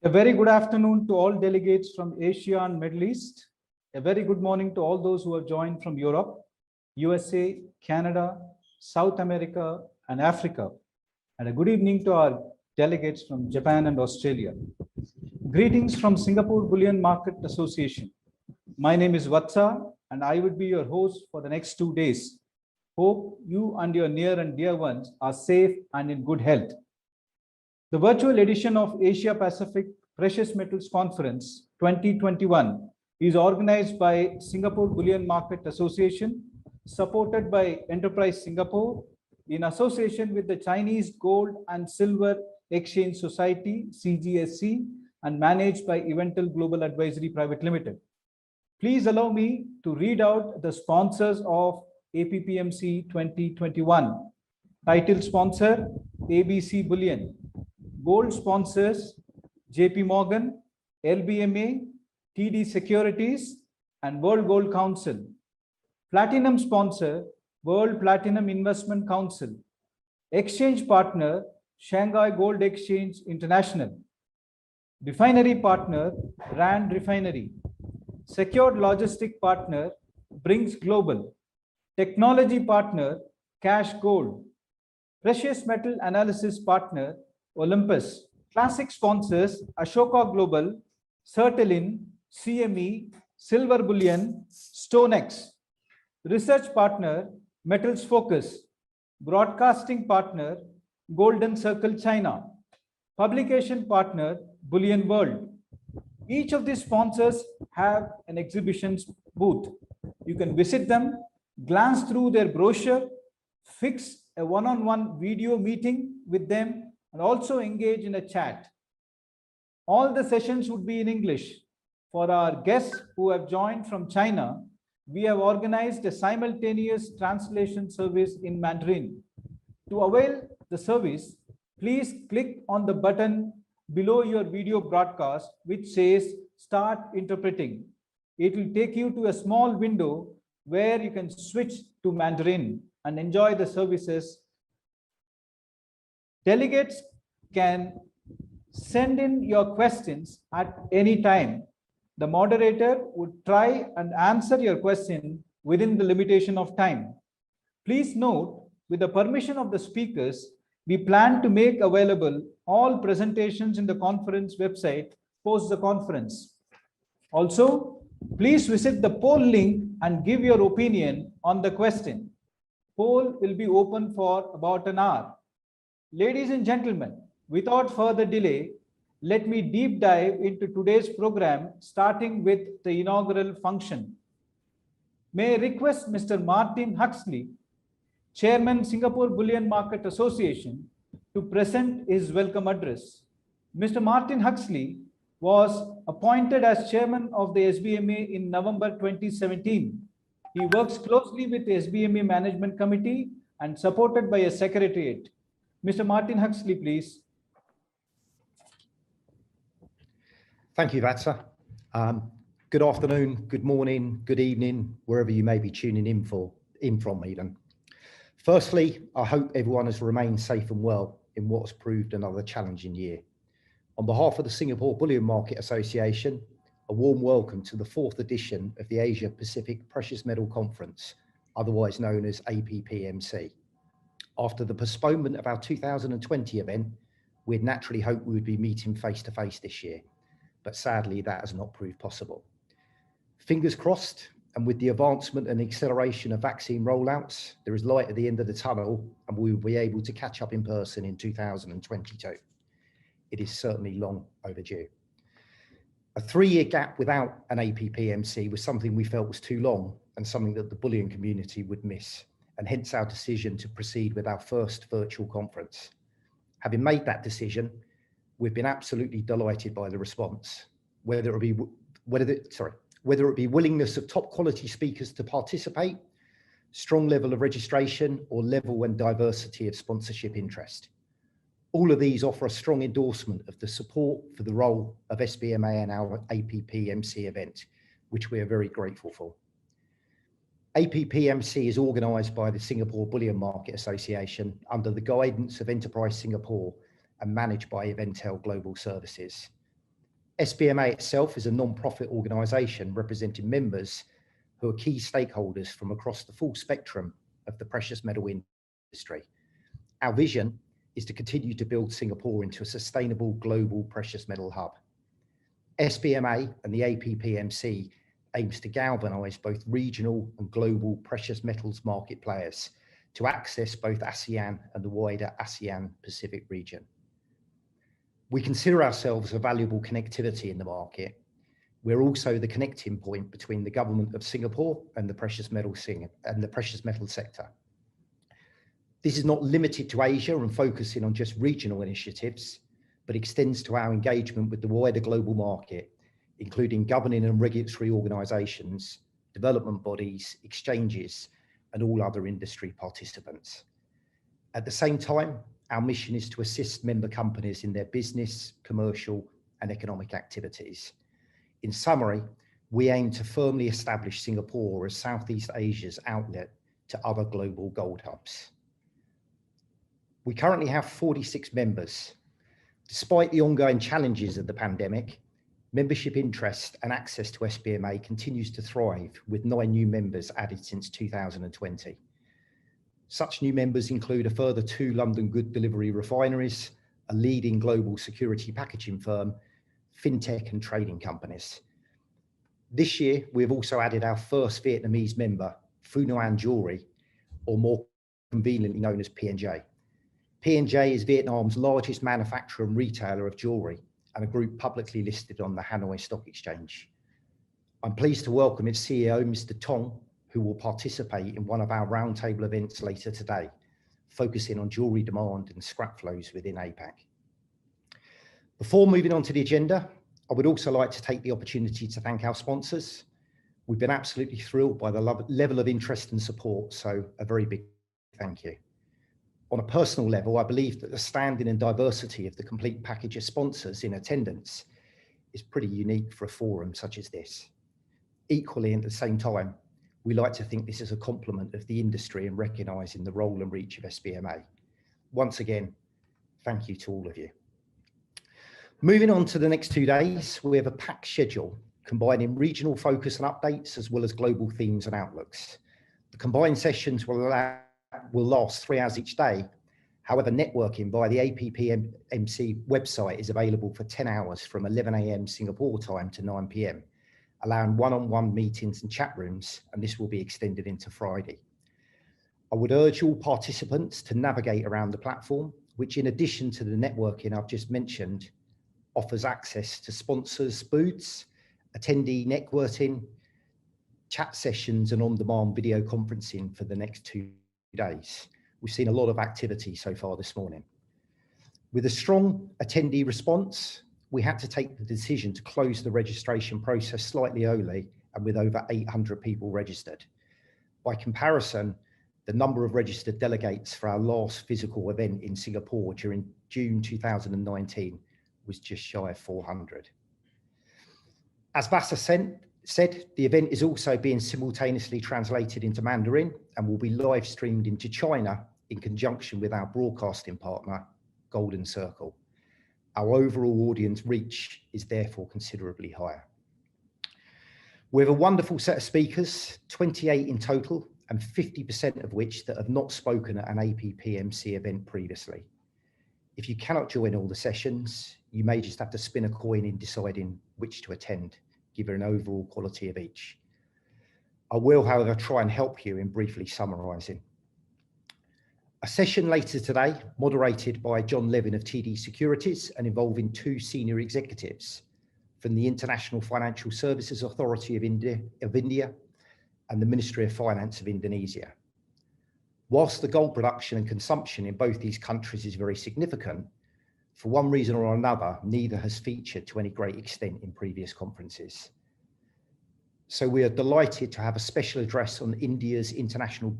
A very good afternoon to all delegates from Asia and Middle East. A very good morning to all those who have joined from Europe, USA, Canada, South America, and Africa. And a good evening to our delegates from Japan and Australia. Greetings from Singapore Bullion Market Association. My name is Vatsa, and I will be your host for the next 2 days. Hope you and your near and dear ones are safe and in good health. The virtual edition of Asia Pacific Precious Metals Conference 2021 is organized by Singapore Bullion Market Association, supported by Enterprise Singapore, in association with the Chinese Gold and Silver Exchange Society, CGSC, and managed by Evental Global Advisory Private Limited. Please allow me to read out the sponsors of APPMC 2021. Title sponsor, ABC Bullion. Gold sponsors, JP Morgan, LBMA, TD Securities, and World Gold Council. Platinum sponsor, World Platinum Investment Council. Exchange partner, Shanghai Gold Exchange International. Refinery partner, Rand Refinery. Secured logistic partner, Brinks Global. Technology partner, Cash Gold. Precious metal analysis partner, Olympus. Classic sponsors, Ashoka Global, Certalin, CME, Silver Bullion, StoneX. Research partner, Metals Focus. Broadcasting partner, Golden Circle China. Publication partner, Bullion World. Each of these sponsors have an exhibitions booth. You can visit them, glance through their brochure, fix a one-on-one video meeting with them, and also engage in a chat. All the sessions would be in English. For our guests who have joined from China, we have organized a simultaneous translation service in Mandarin. To avail the service, please click on the button below your video broadcast, which says Start Interpreting. It will take you to a small window where you can switch to Mandarin and enjoy the services. Delegates can send in your questions at any time. The moderator would try and answer your question within the limitation of time. Please note, with the permission of the speakers, we plan to make available all presentations in the conference website post the conference. Also, please visit the poll link and give your opinion on the question. Poll will be open for about an hour. Ladies and gentlemen, without further delay, let me deep dive into today's program, starting with the inaugural function. May I request Mr. Martin Huxley, Chairman, Singapore Bullion Market Association, to present his welcome address. Mr. Martin Huxley was appointed as Chairman of the SBMA in November 2017. He works closely with the SBMA Management Committee and supported by a secretariat. Mr. Martin Huxley, please. Thank you, Vatsa. Good afternoon, good morning, good evening, wherever you may be tuning in from even. Firstly, I hope everyone has remained safe and well in what has proved another challenging year. On behalf of the Singapore Bullion Market Association, a warm welcome to the 4th edition of the Asia Pacific Precious Metal Conference, otherwise known as APPMC. After the postponement of our 2020 event, we'd naturally hoped we would be meeting face to face this year, but sadly that has not proved possible. Fingers crossed, and with the advancement and acceleration of vaccine rollouts, there is light at the end of the tunnel and we will be able to catch up in person in 2022. It is certainly long overdue. A 3-year gap without an APPMC was something we felt was too long, and something that the bullion community would miss, and hence our decision to proceed with our first virtual conference. Having made that decision, we've been absolutely delighted by the response, whether it be willingness of top quality speakers to participate, strong level of registration, or level and diversity of sponsorship interest. All of these offer a strong endorsement of the support for the role of SBMA and our APPMC event, which we are very grateful for. APPMC is organised by the Singapore Bullion Market Association under the guidance of Enterprise Singapore and managed by Eventel Global Services. SBMA itself is a non-profit organisation representing members who are key stakeholders from across the full spectrum of the precious metal industry. Our vision is to continue to build Singapore into a sustainable global precious metal hub. SBMA and the APPMC aims to galvanise both regional and global precious metals market players to access both ASEAN and the wider ASEAN Pacific region. We consider ourselves a valuable connectivity in the market. We're also the connecting point between the government of Singapore and the precious metal sector. This is not limited to Asia and focusing on just regional initiatives, but extends to our engagement with the wider global market, including governing and regulatory organisations, development bodies, exchanges, and all other industry participants. At the same time, our mission is to assist member companies in their business, commercial, and economic activities. In summary, we aim to firmly establish Singapore as Southeast Asia's outlet to other global gold hubs. We currently have 46 members. Despite the ongoing challenges of the pandemic, membership interest and access to SBMA continues to thrive, with 9 new members added since 2020. Such new members include a further 2 London good delivery refineries, a leading global security packaging firm, fintech and trading companies. This year, we have also added our first Vietnamese member, Phu Nguyen Jewelry, or more conveniently known as P&J. P&J is Vietnam's largest manufacturer and retailer of jewelry and a group publicly listed on the Hanoi Stock Exchange. I'm pleased to welcome its CEO, Mr. Tong, who will participate in one of our roundtable events later today, focusing on jewelry demand and scrap flows within APAC. Before moving on to the agenda, I would also like to take the opportunity to thank our sponsors. We've been absolutely thrilled by the level of interest and support, so a very big thank you. On a personal level, I believe that the standing and diversity of the complete package of sponsors in attendance is pretty unique for a forum such as this. Equally, at the same time, we like to think this is a compliment of the industry in recognising the role and reach of SBMA. Once again, thank you to all of you. Moving on to the next 2 days, we have a packed schedule combining regional focus and updates as well as global themes and outlooks. The combined sessions will last 3 hours each day. However, networking via the APPMC website is available for 10 hours from 11 AM Singapore time to 9 PM, allowing one-on-one meetings and chat rooms, and this will be extended into Friday. I would urge all participants to navigate around the platform, which in addition to the networking I've just mentioned, offers access to sponsors' booths, attendee networking, chat sessions, and on-demand video conferencing for the next 2 days. We've seen a lot of activity so far this morning. With a strong attendee response, we had to take the decision to close the registration process slightly early and with over 800 people registered. By comparison, the number of registered delegates for our last physical event in Singapore during June 2019 was just shy of 400. As Vasa said, the event is also being simultaneously translated into Mandarin and will be live streamed into China in conjunction with our broadcasting partner, Golden Circle. Our overall audience reach is therefore considerably higher. We have a wonderful set of speakers, 28 in total, and 50% of which that have not spoken at an APPMC event previously. If you cannot join all the sessions, you may just have to spin a coin in deciding which to attend, given an overall quality of each. I will, however, try and help you in briefly summarising. A session later today, moderated by John Levin of TD Securities and involving 2 senior executives from the International Financial Services Authority of India and the Ministry of Finance of Indonesia. Whilst the gold production and consumption in both these countries is very significant, for one reason or another, neither has featured to any great extent in previous conferences. So we are delighted to have a special address on India's International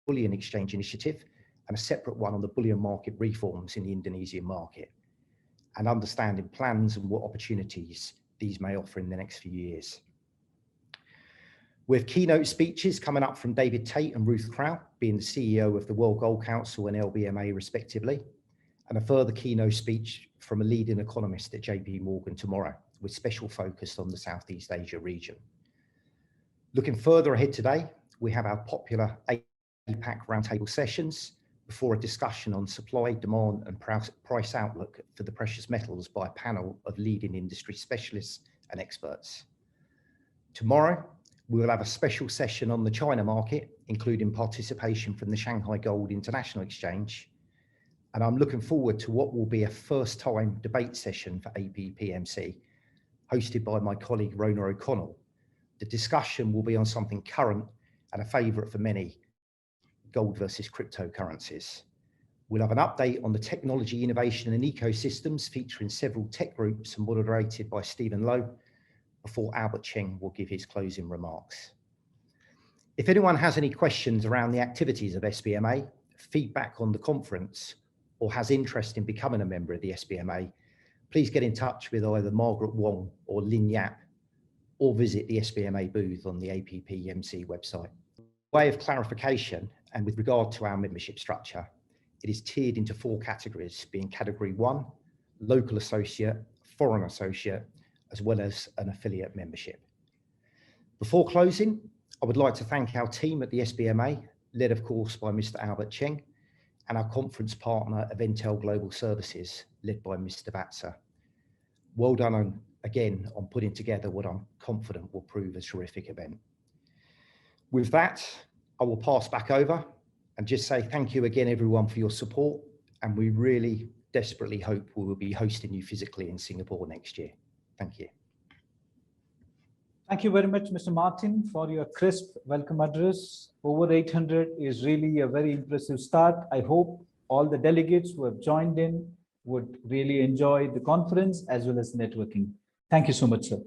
Bullion Exchange Initiative and a separate one on the bullion market reforms in the Indonesian market, and understanding plans and what opportunities these may offer in the next few years. We have keynote speeches coming up from David Tate and Ruth Crow, being the CEO of the World Gold Council and LBMA respectively, and a further keynote speech from a leading economist at JP Morgan tomorrow, with special focus on the Southeast Asia region. Looking further ahead today, we have our popular APAC roundtable sessions before a discussion on supply, demand and price outlook for the precious metals by a panel of leading industry specialists and experts. Tomorrow, we will have a special session on the China market, including participation from the Shanghai Gold International Exchange. And I'm looking forward to what will be a first-time debate session for APPMC, hosted by my colleague Rona O'Connell. The discussion will be on something current and a favourite for many, gold versus cryptocurrencies. We'll have an update on the technology, innovation and ecosystems featuring several tech groups and moderated by Stephen Lowe, before Albert Cheng will give his closing remarks. If anyone has any questions around the activities of SBMA, feedback on the conference, or has interest in becoming a member of the SBMA, please get in touch with either Margaret Wong or Lin Yap, or visit the SBMA booth on the APPMC website. Way of clarification, and with regard to our membership structure, it is tiered into 4 categories, being Category 1, local associate, foreign associate, as well as an affiliate membership. Before closing, I would like to thank our team at the SBMA, led of course by Mr. Albert Cheng, and our conference partner, Eventel Global Services, led by Mr. Vatsa. Well done again on putting together what I'm confident will prove a terrific event. With that, I will pass back over and just say thank you again, everyone, for your support. And we really desperately hope we will be hosting you physically in Singapore next year. Thank you. Thank you very much, Mr. Martin, for your crisp welcome address. Over 800 is really a very impressive start. I hope all the delegates who have joined in would really enjoy the conference as well as networking. Thank you so much, sir.